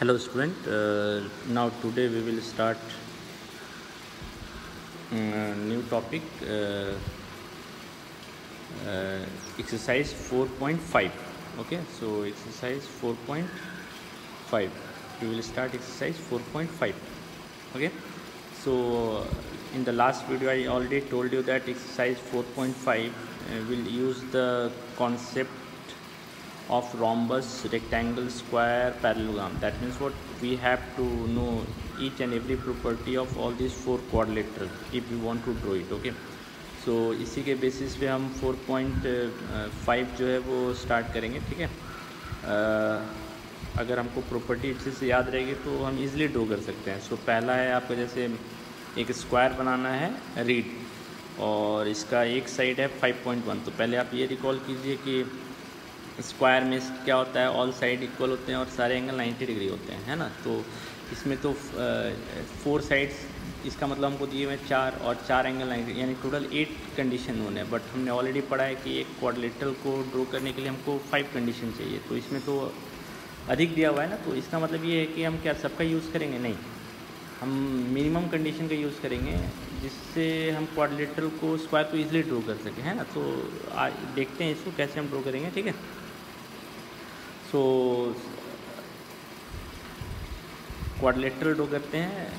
Hello student, now today we will start new topic exercise 4.5. Okay, so exercise 4.5 we will start exercise 4.5. Okay, so in the last video I already told you that exercise 4.5 will use the concept of rhombus, rectangle, square, parallelogram. That means what we have to know each and every property of all these four quadrilateral if we want to draw it. Okay, so इसी के basis पे हम 4.5 जो है वो start करेंगे. ठीक है, अगर हमको प्रॉपर्टी अच्छे से याद रहेगी तो हम इजीली ड्रॉ कर सकते हैं. सो पहला है आपका, जैसे एक स्क्वायर बनाना है रीड, और इसका एक साइड है 5.1. तो पहले आप ये रिकॉल कीजिए कि स्क्वायर में क्या होता है, ऑल साइड इक्वल होते हैं और सारे एंगल 90 डिग्री होते हैं, है ना. तो इसमें तो 4 साइड्स, इसका मतलब हमको दिए हुए 4 और 4 एंगल 90, यानी टोटल 8 कंडीशन होने हैं. बट हमने ऑलरेडी पढ़ा है कि एक क्वाड्रिलेटरल को ड्रॉ करने के लिए हमको 5 कंडीशन चाहिए. तो इसमें तो अधिक दिया हुआ है ना, तो इसका मतलब ये है कि हम क्या सबका यूज़ करेंगे? नहीं, हम मिनिमम कंडीशन का यूज़ करेंगे जिससे हम क्वाड्रिलेटरल को, स्क्वायर को ईजिली ड्रॉ कर सकें, है ना. तो देखते हैं इसको कैसे हम ड्रॉ करेंगे. ठीक है, सो क्वाड्रिलेटरल ड्रॉ करते हैं.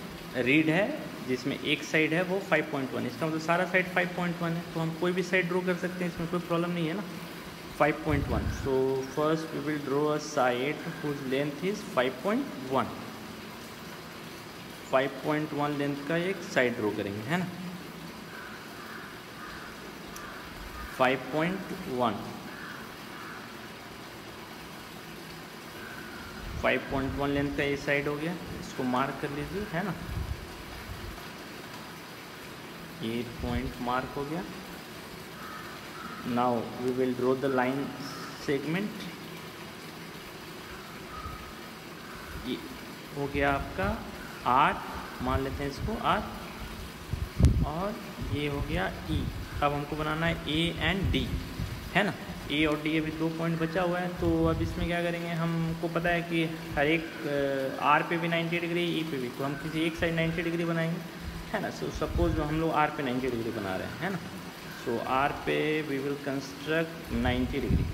रीड है जिसमें एक साइड है वो 5.1, इसका मतलब सारा साइड 5.1 है. तो हम कोई भी साइड ड्रॉ कर सकते हैं, इसमें कोई प्रॉब्लम नहीं है ना. 5.1. So first we will draw a side whose length is 5.1. 5.1 length का एक साइड ड्रॉ करेंगे, है ना. 5.1 लेंथ का ये साइड हो गया. इसको मार्क कर लीजिए, है ना. ये पॉइंट मार्क हो गया. Now we will draw the line segment. ये हो गया आपका R, मान लेते हैं इसको R, और ये हो गया E. अब हमको बनाना है A एंड D, है ना. ए और डी अभी 2 पॉइंट बचा हुआ है. तो अब इसमें क्या करेंगे, हमको पता है कि हर एक आर पे भी 90 डिग्री, ई पे भी, तो हम किसी एक साइड 90 डिग्री बनाएंगे, है ना. सो सपोज हम लोग आर पे 90 डिग्री बना रहे हैं, है ना. सो आर पे we will construct 90 degree.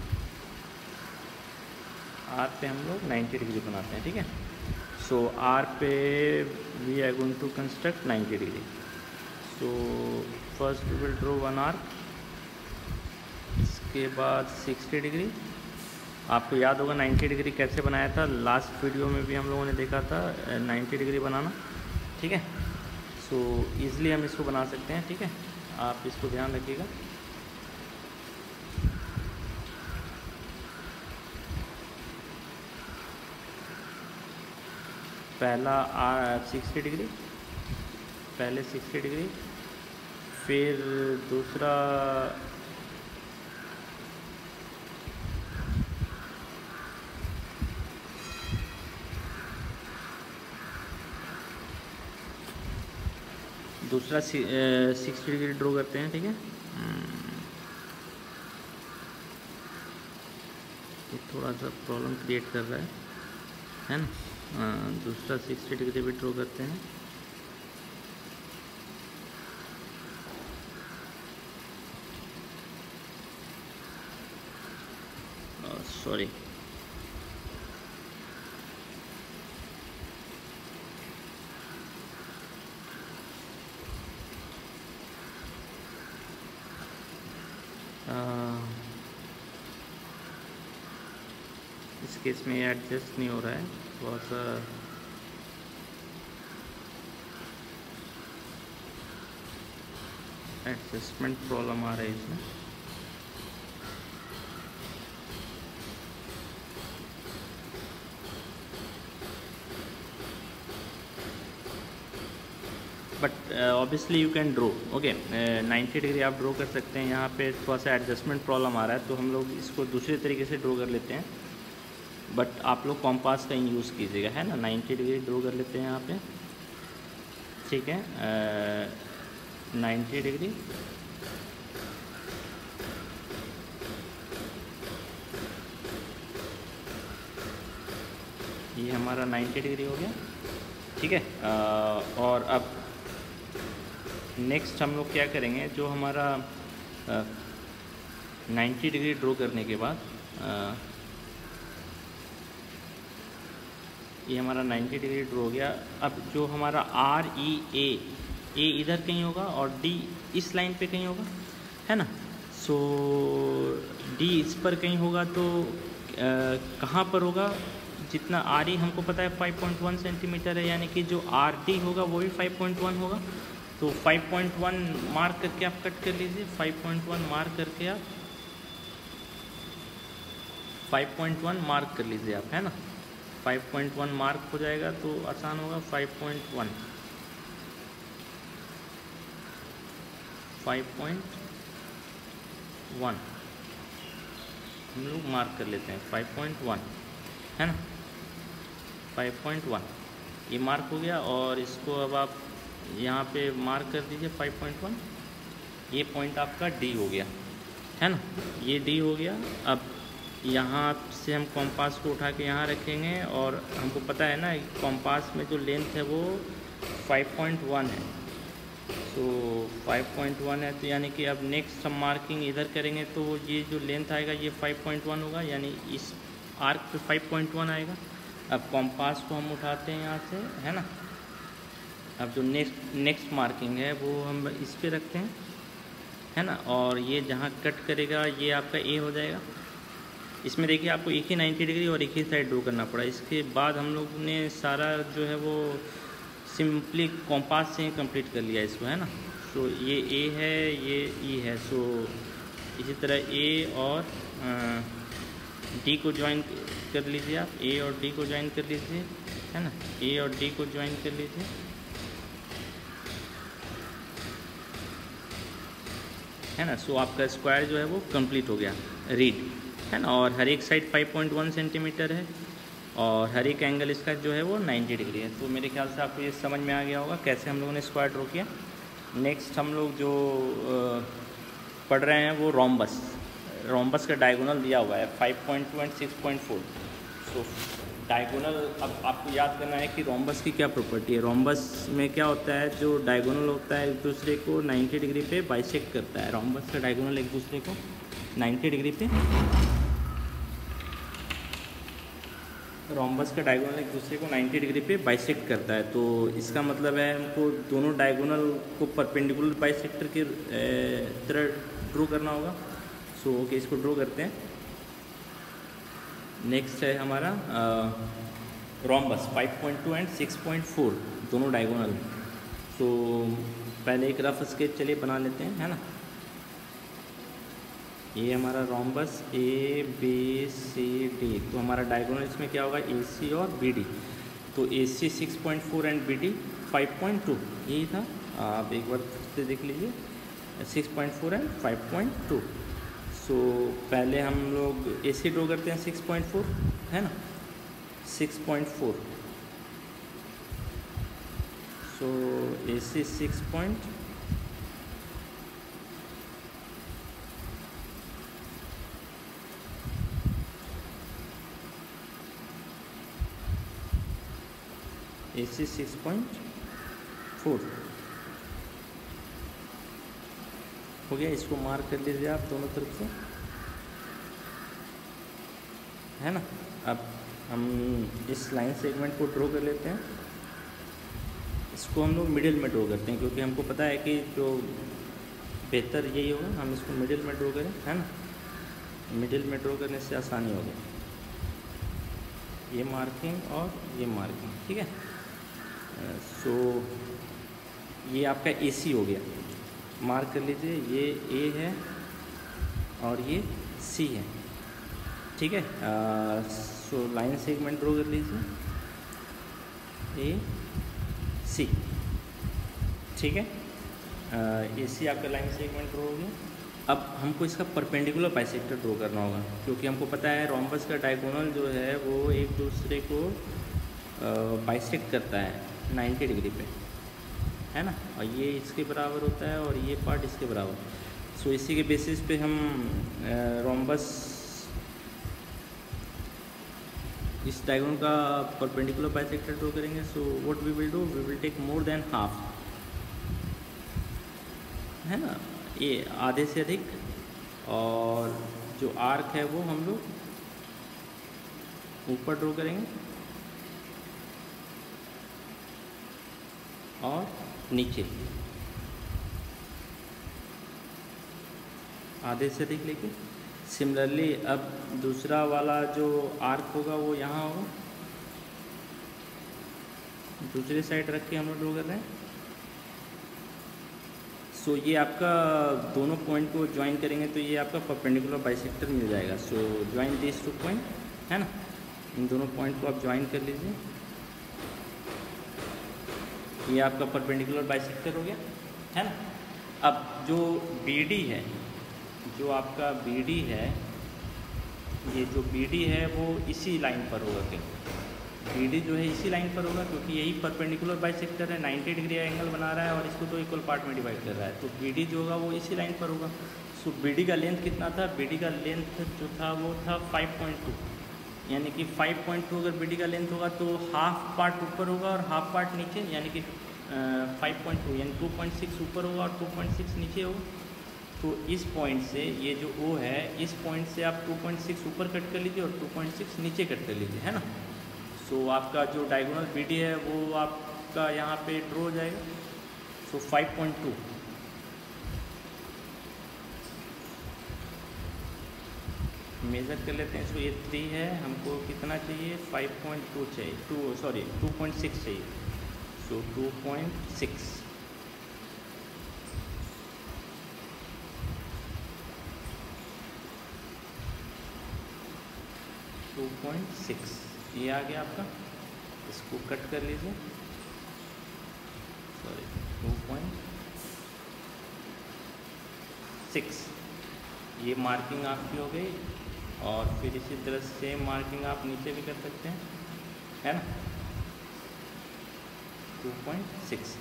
R पे हम लोग 90 डिग्री बनाते हैं. ठीक है, सो आर पे we are going to construct 90 degree. So first we will draw one arc, इसके बाद 60 डिग्री. आपको याद होगा 90 डिग्री कैसे बनाया था, लास्ट वीडियो में भी हम लोगों ने देखा था 90 डिग्री बनाना. ठीक है, सो ईज़िली हम इसको बना सकते हैं. ठीक है, आप इसको ध्यान रखिएगा. पहला 60 डिग्री, पहले 60 डिग्री, फिर दूसरा दूसरा 60 डिग्री ड्रॉ करते हैं. ठीक है, ये थोड़ा सा प्रॉब्लम क्रिएट कर रहा है ना. दूसरा 60 डिग्री भी ड्रॉ करते हैं. सॉरी, इस केस में एडजस्ट नहीं हो रहा है, थोड़ा सा एडजस्टमेंट प्रॉब्लम आ रहा है इसमें. But obviously you can draw. Okay, 90 degree आप ड्रॉ कर सकते हैं. यहाँ पे थोड़ा सा एडजस्टमेंट प्रॉब्लम आ रहा है, तो हम लोग इसको दूसरे तरीके से ड्रॉ कर लेते हैं. बट आप लोग कॉम्पास का यूज़ कीजिएगा, है ना. 90 डिग्री ड्रॉ कर लेते हैं यहाँ पे. ठीक है, 90 डिग्री, ये हमारा 90 डिग्री हो गया, ठीक है। और अब नेक्स्ट हम लोग क्या करेंगे, जो हमारा 90 डिग्री ड्रॉ करने के बाद ये हमारा 90 डिग्री ड्रॉ हो गया। अब जो हमारा ए इधर कहीं होगा और डी इस लाइन पे कहीं होगा, है ना। सो डी इस पर कहीं होगा, तो कहाँ पर होगा, जितना आर ई हमको पता है 5.1 सेंटीमीटर है, यानी कि जो आर डी होगा वो भी 5.1 होगा। तो 5.1 मार्क करके आप कट कर लीजिए, 5.1 मार्क करके आप 5.1 मार्क कर लीजिए आप, है ना। 5.1 मार्क हो जाएगा तो आसान होगा। 5.1 हम लोग मार्क कर लेते हैं, 5.1, है ना। 5.1 ये मार्क हो गया, और इसको अब आप यहाँ पे मार्क कर दीजिए 5.1। ये पॉइंट आपका डी हो गया, है ना, ये डी हो गया। अब यहाँ से हम कॉम्पास को उठा के यहाँ रखेंगे, और हमको पता है ना कॉम्पास में जो लेंथ है वो 5.1 है। तो 5.1 है, तो यानी कि अब नेक्स्ट हम मार्किंग इधर करेंगे तो ये जो लेंथ आएगा ये 5.1 होगा, यानी इस आर्क पे 5.1 आएगा। अब कॉम्पास को हम उठाते हैं यहाँ से, है ना। अब जो नेक्स्ट मार्किंग है वो हम इस पे रखते हैं, है ना। और ये जहाँ कट करेगा ये आपका ए हो जाएगा। इसमें देखिए आपको एक ही 90 डिग्री और एक ही साइड ड्रॉ करना पड़ा। इसके बाद हम लोग ने सारा जो है वो सिंपली कॉम्पास से ही कंप्लीट कर लिया इसको, है ना। सो ये ए है, ये ई है। सो इसी तरह ए और डी को ज्वाइन कर लीजिए आप, ए और डी को ज्वाइन कर लीजिए, है ना। ए और डी को ज्वाइन कर लीजिए, है ना। सो आपका स्क्वायर जो है वो कंप्लीट हो गया, रीड, है ना। और हर एक साइड 5.1 सेंटीमीटर है, और हर एक एंगल इसका जो है वो 90 डिग्री है। तो मेरे ख्याल से आपको ये समझ में आ गया होगा कैसे हम लोगों ने स्क्वायर ड्रॉ किया। नेक्स्ट हम लोग जो पढ़ रहे हैं वो रोम्बस का डायगोनल दिया हुआ है 5.2 एंड 6.4। सो डायगोनल, अब आपको याद करना है कि रोम्बस की क्या प्रॉपर्टी है। रोम्बस में क्या होता है, जो डायगोनल होता है एक दूसरे को 90 डिग्री पे बाइसेक्ट करता है। रोम्बस का डायगोनल एक दूसरे को 90 डिग्री पे, रोम्बस का डायगोनल एक दूसरे को 90 डिग्री पे बाइसेक्ट करता है। तो इसका मतलब है हमको दोनों डायगोनल को परपेंडिकुलर बाइसेक्टर के तरह ड्रॉ करना होगा। सो ओके, इसको ड्रॉ करते हैं। नेक्स्ट है हमारा रोम्बस 5.2 एंड 6.4 दोनों डायगोनल। तो पहले एक रफ स्केच चलिए बना लेते हैं, है ना। ये हमारा rhombus A B C D, तो हमारा डायगोनल इसमें क्या होगा, ए सी और बी डी। तो ए सी 6.4 एंड बी डी 5.2, यही था। आप एक बार फिर से देख लीजिए, 6.4 एंड 5.2। सो पहले हम लोग ए सी ड्रॉ करते हैं 6.4, है ना, 6.4। सो ए सी 6.4 AC 6.4 हो गया। इसको मार्क कर लीजिए आप दोनों तरफ से, है ना। अब हम इस लाइन सेगमेंट को ड्रॉ कर लेते हैं। इसको हम लोग मिडिल में ड्रॉ करते हैं, क्योंकि हमको पता है कि जो बेहतर यही होगा, हम इसको मिडिल में ड्रॉ करें, है ना। मिडिल में ड्रॉ करने से आसानी होगी, ये मार्किंग और ये मार्किंग, ठीक है। सो ये आपका AC हो गया, मार्क कर लीजिए। ये A है और ये C है, ठीक है। सो लाइन सेगमेंट ड्रॉ कर लीजिए, AC, ठीक है। AC आपका लाइन सेगमेंट ड्रॉ हो गया। अब हमको इसका परपेंडिकुलर बाइसेक्टर ड्रॉ करना होगा, क्योंकि हमको पता है रोम्बस का डायगोनल जो है वो एक दूसरे को बाइसेक्ट करता है 90 डिग्री पे, है ना। और ये इसके बराबर होता है और ये पार्ट इसके बराबर। सो इसी के बेसिस पे हम रोम्बस इस डायगोनल का परपेंडिकुलर बाइसेक्टर ड्रॉ करेंगे। So what we will do, we will take more than half, है ना, ये आधे से अधिक, और जो आर्क है वो हम लोग ऊपर ड्रॉ करेंगे और नीचे आधे से अधिक लेके। सिमिलरली अब दूसरा वाला जो आर्क होगा वो यहाँ होगा, दूसरी साइड रख के हम लोग ड्रॉ कर रहे हैं। सो ये आपका दोनों पॉइंट को ज्वाइन करेंगे तो ये आपका परपेंडिकुलर बाइसेक्टर मिल जाएगा। सो ज्वाइन दिस टू पॉइंट, है ना, इन दोनों पॉइंट को आप ज्वाइन कर लीजिए, ये आपका परपेंडिकुलर बाइसेक्टर हो गया, है ना। अब जो BD है, जो आपका BD है, ये जो BD है वो इसी लाइन पर होगा। क्या BD जो है इसी लाइन पर होगा, क्योंकि यही परपेंडिकुलर बाइसेक्टर है, 90 डिग्री एंगल बना रहा है और इसको तो इक्वल पार्ट में डिवाइड कर रहा है, तो BD जो होगा वो इसी लाइन पर होगा। सो BD का लेंथ कितना था, BD का लेंथ जो था वो था 5.2, यानी कि 5.2 अगर BD का लेंथ होगा तो हाफ पार्ट ऊपर होगा और हाफ पार्ट नीचे, यानी कि 5.2 यानी 2.6 ऊपर होगा और 2.6 नीचे होगा। तो इस पॉइंट से ये जो O है, इस पॉइंट से आप 2.6 ऊपर कट कर लीजिए और 2.6 नीचे कट कर लीजिए, है ना। सो आपका जो डायगोनल BD है वो आपका यहाँ पे ड्रॉ हो जाएगा। सो 5.2 मेज़र कर लेते हैं। सो ये 3 है, हमको कितना चाहिए, 5.2 चाहिए, 2.6 चाहिए। सो 2.6 2.6 ये आ गया आपका, इसको कट कर लीजिए, 2.6 ये मार्किंग आपकी हो गई। और फिर इसी तरह सेम मार्किंग आप नीचे भी कर सकते हैं, है ना, 2.6।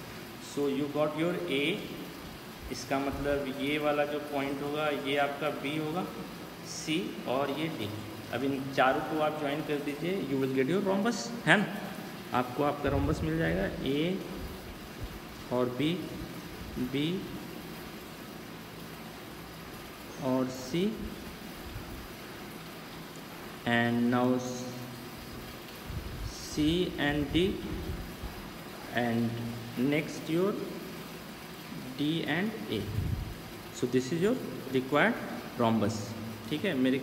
So you got your A, इसका मतलब ये वाला जो पॉइंट होगा ये आपका B होगा, C और ये D। अब इन चारों को आप ज्वाइन कर दीजिए, you will get your rhombus, है ना, आपको आपका रोम्बस मिल जाएगा। A और B, B और C, and now C and D, and next your D and A. So this is your required rhombus, ठीक है। मेरे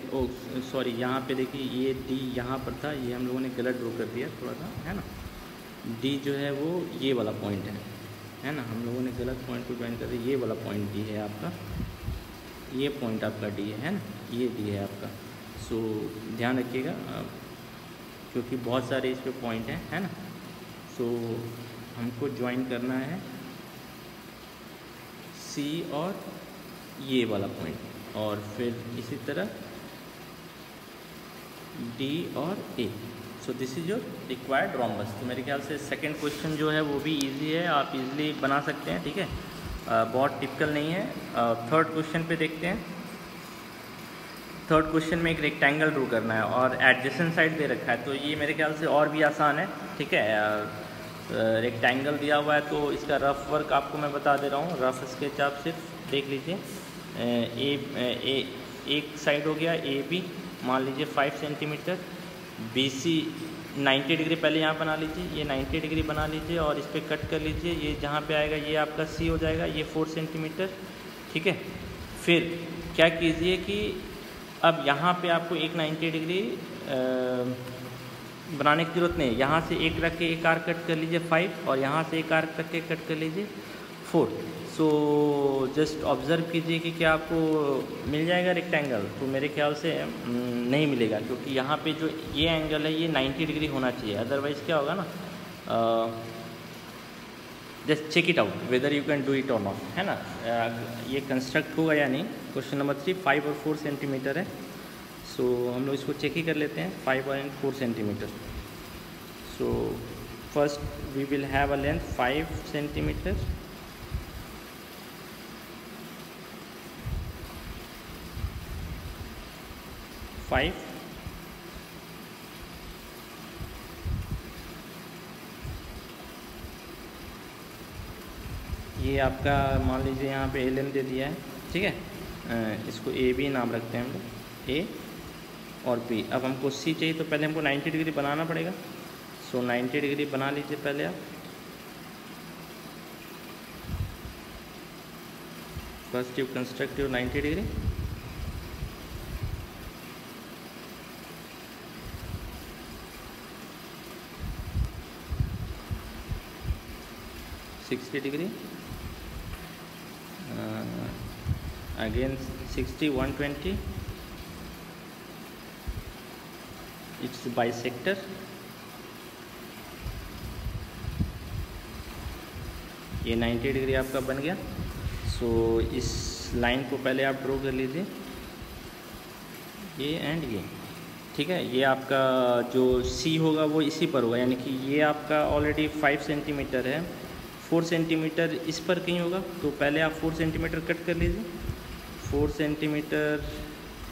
सॉरी, यहाँ पे देखिए ये D यहाँ पर था, ये हम लोगों ने गलत ड्रॉ कर दिया थोड़ा सा, है ना। D जो है वो ये वाला पॉइंट है ना, हम लोगों ने गलत पॉइंट को ज्वाइन कर दिया। ये वाला पॉइंट D है आपका, ये पॉइंट आपका D है ना, ये D है आपका। सो ध्यान रखिएगा क्योंकि बहुत सारे इस पे पॉइंट हैं, है ना। सो हमको ज्वाइन करना है C और ये वाला पॉइंट, और फिर इसी तरह D और A। So this is your required rhombus. तो मेरे ख्याल से सेकंड क्वेश्चन जो है वो भी इजी है, आप इजीली बना सकते हैं, ठीक है, बहुत टिपिकल नहीं है। थर्ड क्वेश्चन पे देखते हैं। थर्ड क्वेश्चन में एक रेक्टेंगल ड्रॉ करना है और एडजेसेंट साइड दे रखा है, तो ये मेरे ख्याल से और भी आसान है, ठीक है। रेक्टेंगल दिया हुआ है तो इसका रफ वर्क आपको मैं बता दे रहा हूँ, रफ स्केच आप सिर्फ देख लीजिए। एक साइड हो गया AB, मान लीजिए 5 सेंटीमीटर, BC 90 डिग्री पहले यहाँ बना लीजिए, ये 90 डिग्री बना लीजिए और इस पर कट कर लीजिए। ये जहाँ पे आएगा ये आपका C हो जाएगा, ये 4 सेंटीमीटर, ठीक है। फिर क्या कीजिए कि अब यहाँ पे आपको एक 90 डिग्री बनाने की ज़रूरत नहीं है, यहाँ से एक रख के एक आर्क कट कर लीजिए 5, और यहाँ से एक आर्क रख के कट कर लीजिए 4। सो जस्ट ऑब्ज़र्व कीजिए कि क्या आपको मिल जाएगा रेक्टेंगल। तो मेरे ख्याल से नहीं मिलेगा, क्योंकि यहाँ पे जो ये एंगल है ये 90 डिग्री होना चाहिए, अदरवाइज़ क्या होगा ना, just check it out whether you can do it और नॉट, है ना, ये कंस्ट्रक्ट होगा या नहीं। क्वेश्चन नंबर 3 5 और 4 सेंटीमीटर है। सो हम लोग इसको चेक ही कर लेते हैं, 5 और 4 centimetre. So first we will have a length 5 centimetre, ये आपका मान लीजिए यहाँ पे LM दे दिया है, ठीक है। इसको AB नाम रखते हैं हम लोग, A और B। अब हमको C चाहिए तो पहले हमको 90 डिग्री बनाना पड़ेगा। सो 90 डिग्री बना लीजिए पहले आप। First you construct your 90 degree. Degree again 60 120 it's bisector। ये 90 डिग्री आपका बन गया। सो इस लाइन को पहले आप ड्रॉ कर लीजिए, ये एंड ये, ठीक है। ये आपका जो C होगा वो इसी पर होगा, यानी कि ये आपका ऑलरेडी 5 सेंटीमीटर है, 4 सेंटीमीटर इस पर कहीं होगा। तो पहले आप 4 सेंटीमीटर कट कर लीजिए, 4 centimetre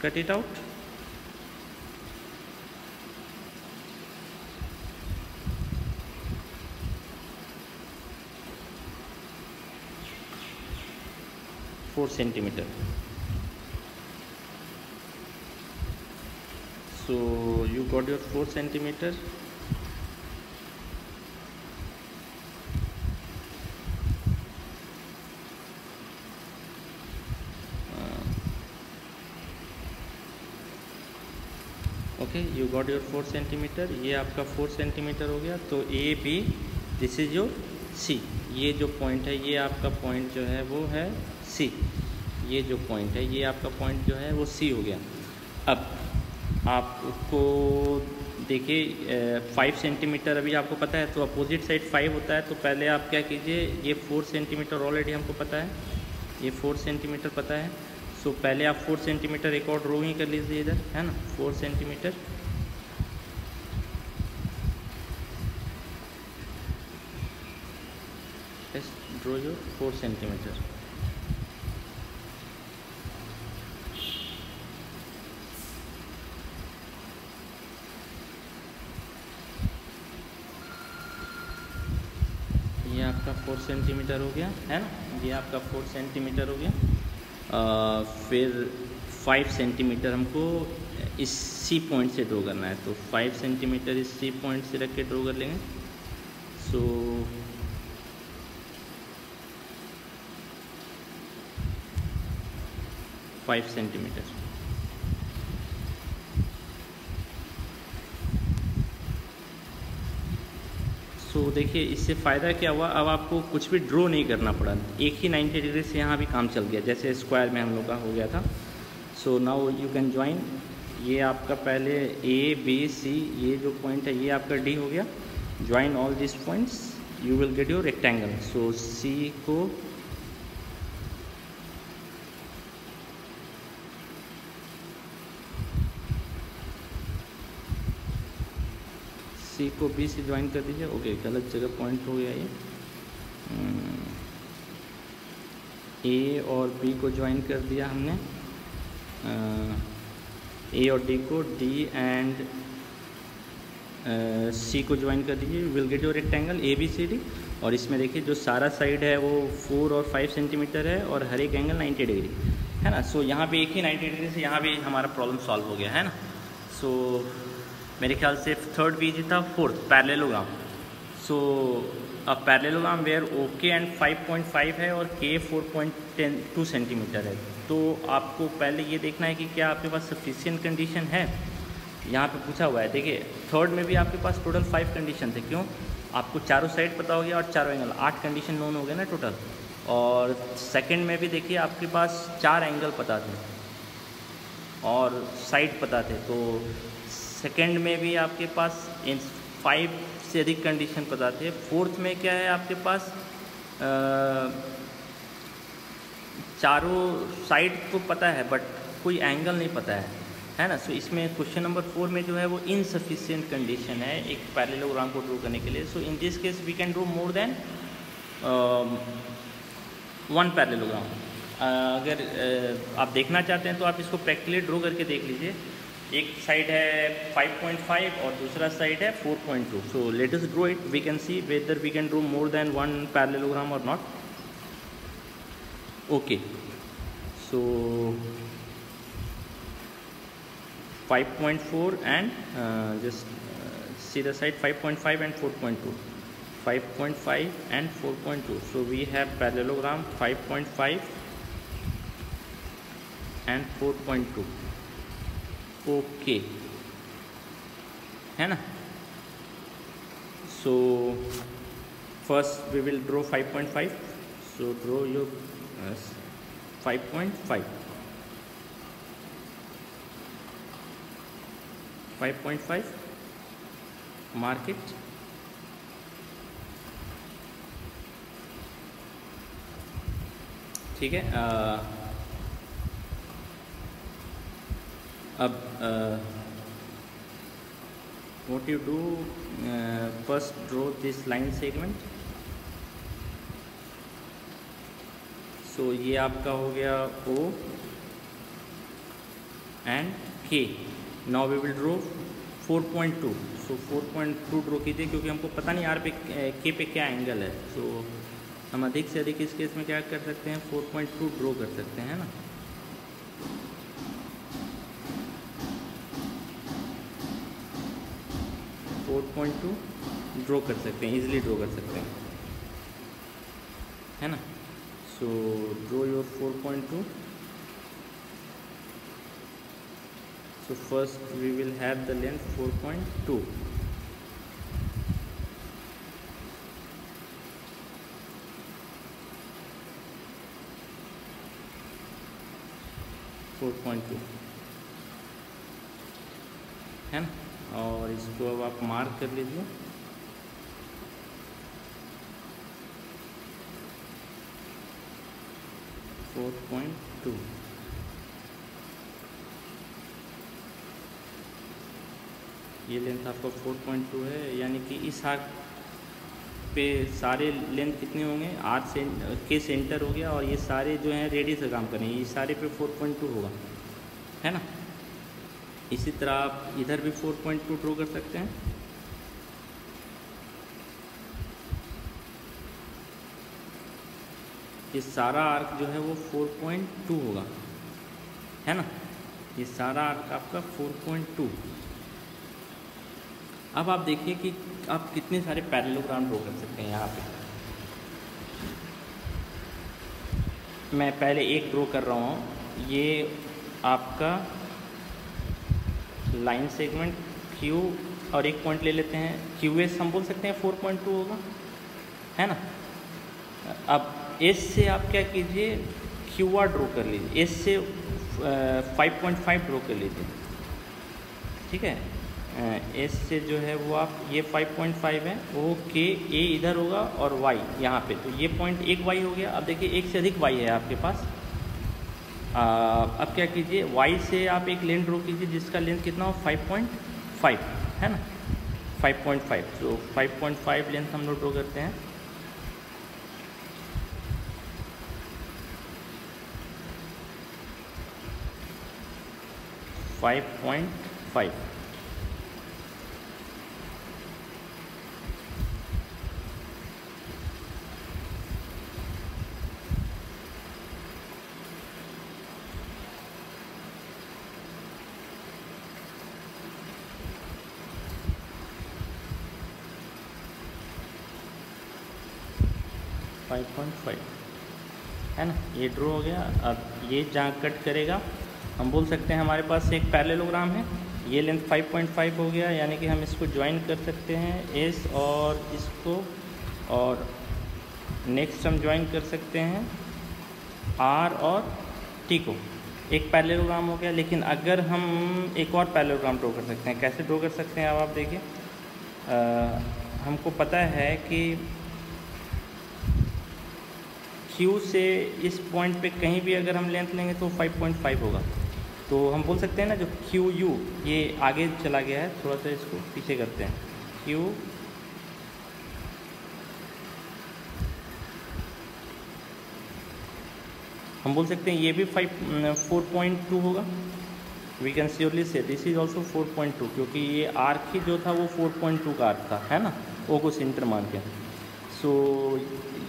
cut it out. Centimetre. So you got your 4 centimetre. Okay, you got your 4 centimetre. ये आपका 4 सेंटीमीटर हो गया। तो AB this is your C। ये जो पॉइंट है ये आपका पॉइंट जो है वो है C। ये जो पॉइंट है ये आपका पॉइंट जो है वो C हो गया। अब आपको देखिए 5 सेंटीमीटर अभी आपको पता है, तो अपोजिट साइड 5 होता है। तो पहले आप क्या कीजिए, ये 4 सेंटीमीटर ऑलरेडी हमको पता है, ये 4 सेंटीमीटर पता है। सो पहले आप 4 सेंटीमीटर एक और ड्रॉइंग कर लीजिए इधर, है ना, 4 सेंटीमीटर। Draw your 4 centimetre. ये आपका 4 सेंटीमीटर हो गया, है ना, ये आपका 4 सेंटीमीटर हो गया। फिर 5 सेंटीमीटर हमको इस C पॉइंट से ड्रॉ करना है। तो 5 सेंटीमीटर इस C पॉइंट से रख के ड्रॉ कर लेंगे। So five centimetre. सो देखिए इससे फ़ायदा क्या हुआ, अब आपको कुछ भी ड्रॉ नहीं करना पड़ा, एक ही 90 डिग्री से यहाँ भी काम चल गया, जैसे स्क्वायर में हम लोग का हो गया था। So now you can join. ये आपका पहले A B C, ये जो पॉइंट है ये आपका D हो गया। Join all this points, you will get your rectangle. So C को B से ज्वाइन कर दीजिए। ओके, गलत जगह पॉइंट हो गया ये। A और B को ज्वाइन कर दिया हमने, A और D को, D एंड C को ज्वाइन कर दीजिए। Will get your rectangle ABCD। और इसमें देखिए जो सारा साइड है वो 4 और 5 सेंटीमीटर है और हर एक एंगल 90 डिग्री है ना। सो यहाँ पे एक ही 90 डिग्री से यहाँ भी हमारा प्रॉब्लम सॉल्व हो गया है ना। सो मेरे ख्याल से थर्ड बीजी था, फोर्थ पैरेललोग्राम। सो अब पैरेललोग्राम वेयर OK एंड 5.5 है और K 4.2 सेंटीमीटर है। तो आपको पहले ये देखना है कि क्या आपके पास सफिशिएंट कंडीशन है। यहाँ पे पूछा हुआ है, देखिए थर्ड में भी आपके पास टोटल 5 कंडीशन थे। क्यों, आपको चारों साइड पता हो गया और चारों एंगल, 8 कंडीशन नोन हो गए ना टोटल। और सेकंड में भी देखिए आपके पास 4 एंगल पता थे और साइड पता थे। तो सेकंड में भी आपके पास 5 से अधिक कंडीशन पता थे। फोर्थ में क्या है, आपके पास चारों साइड तो पता है बट कोई एंगल नहीं पता है ना। सो इसमें क्वेश्चन नंबर 4 में जो है वो इनसफिशिएंट कंडीशन है एक पैरेललोग्राम को ड्रॉ करने के लिए। So in this case we can draw more than 1 parallelogram. अगर आप देखना चाहते हैं तो आप इसको प्रैक्टिकली ड्रॉ करके देख लीजिए। एक साइड है 5.5 और दूसरा साइड है 4.2। So let us draw it, we can see whether we can draw more than 1 parallelogram or not. Okay, so 5.4 and just see the side 5.5 and 4.2, 5.5 and 4.2. So we have parallelogram 5.5 and 4.2. Okay, है ना? So first we will draw 5.5. So draw your 5.5. 5.5, mark it. ठीक है, अब what you do, first draw this line segment. So ये आपका हो गया O and K. Now we will draw 4.2. So 4.2 draw कीजिए, क्योंकि हमको पता नहीं R पे K पे क्या एंगल है. So हम अधिक से अधिक इस केस में क्या कर सकते हैं, 4.2 ड्रॉ कर सकते हैं ना. ड्रॉ कर सकते हैं, इजीली ड्रॉ कर सकते हैं, है ना. So draw your 4.2. So first we will have the length 4.2. है ना, और इसको अब आप मार्क कर लीजिए. ये लेंथ आपका 4.2 है, यानी कि इस आर्क पे सारे लेंथ कितने होंगे, आर के सेंटर हो गया, और ये सारे जो हैं रेडियस का काम करेंगे, ये सारे पे 4.2 होगा, है ना. इसी तरह आप इधर भी 4.2 ड्रॉ कर सकते हैं. ये सारा आर्क जो है वो 4.2 होगा, है ना. ये सारा आर्क आपका 4.2. अब आप देखिए कि आप कितने सारे पैरेललोग्राम ड्रॉ कर सकते हैं. यहाँ पे मैं पहले एक ड्रॉ कर रहा हूँ. ये आपका लाइन सेगमेंट Q और एक पॉइंट ले लेते हैं, QS हम बोल सकते हैं 4.2 होगा, है ना. अब S से आप क्या कीजिए, QR ड्रॉ कर लीजिए. S से 5.5 ड्रॉ कर लीजिए, ठीक है. S से जो है वो आप ये 5.5 है, वो K A इधर होगा और Y यहाँ पे, तो ये पॉइंट एक Y हो गया. अब देखिए एक से अधिक Y है आपके पास. अब क्या कीजिए, Y से आप एक लेंथ ड्रॉ कीजिए जिसका लेंथ कितना हो, 5.5, है ना. 5.5. तो 5.5 लेंथ हम लोग ड्रॉ करते हैं. .5 5.5, है ना. ये ड्रॉ हो गया. अब ये जहाँ कट करेगा हम बोल सकते हैं हमारे पास एक पैरेललोग्राम है. ये लेंथ 5.5 हो गया, यानी कि हम इसको ज्वाइन कर सकते हैं S और इसको, और नेक्स्ट हम ज्वाइन कर सकते हैं R और T को. एक पैरेललोग्राम हो गया. लेकिन अगर हम एक और पैरेललोग्राम ड्रॉ कर सकते हैं, कैसे ड्रॉ कर सकते हैं, अब आप देखिए. हमको पता है कि Q से इस पॉइंट पे कहीं भी अगर हम लेंथ लेंगे तो 5.5 होगा. तो हम बोल सकते हैं ना, जो QU ये आगे चला गया है, थोड़ा सा इसको पीछे करते हैं. Q हम बोल सकते हैं ये भी 4.2 होगा. We can surely say this is also 4.2, क्योंकि ये आर्क ही जो था वो 4.2 का आर्क था, है ना, ओ को सेंटर मान के. सो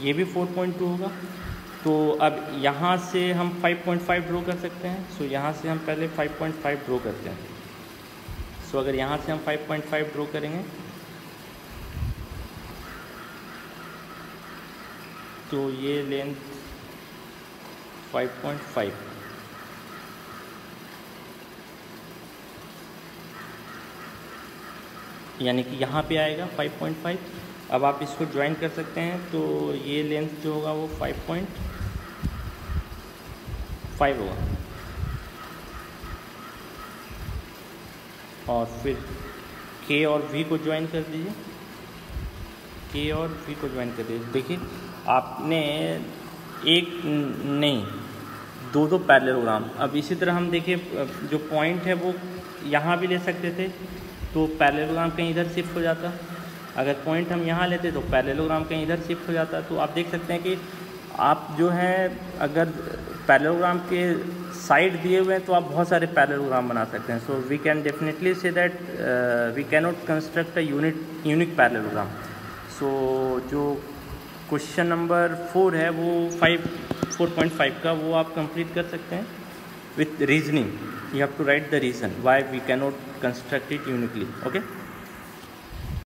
ये भी 4.2 होगा. तो अब यहाँ से हम 5.5 ड्रॉ कर सकते हैं। सो यहाँ से हम पहले 5.5 ड्रॉ करते हैं। सो अगर यहाँ से हम 5.5 ड्रॉ करेंगे तो ये लेंथ 5.5, यानी कि यहाँ पे आएगा 5.5। अब आप इसको ज्वाइन कर सकते हैं, तो ये लेंथ जो होगा वो 5.5 होगा। और फिर K और V को ज्वाइन कर दीजिए, K और V को ज्वाइन कर दीजिए। देखिए आपने एक नहीं, दो पैरेललोग्राम। अब इसी तरह हम देखिए जो पॉइंट है वो यहाँ भी ले सकते थे, तो पैरेललोग्राम कहीं इधर शिफ्ट हो जाता। अगर पॉइंट हम यहाँ लेते तो पैरेललोग्राम कहीं इधर शिफ्ट हो जाता। तो आप देख सकते हैं कि आप जो है अगर पैरेललोग्राम के साइड दिए हुए हैं तो आप बहुत सारे पैरेललोग्राम बना सकते हैं। So we can definitely say that we can not construct a unique parallelogram. So जो क्वेश्चन नंबर 4 है वो 4.5 का, वो आप कंप्लीट कर सकते हैं with reasoning. You have to write the reason why we cannot construct it uniquely. Okay.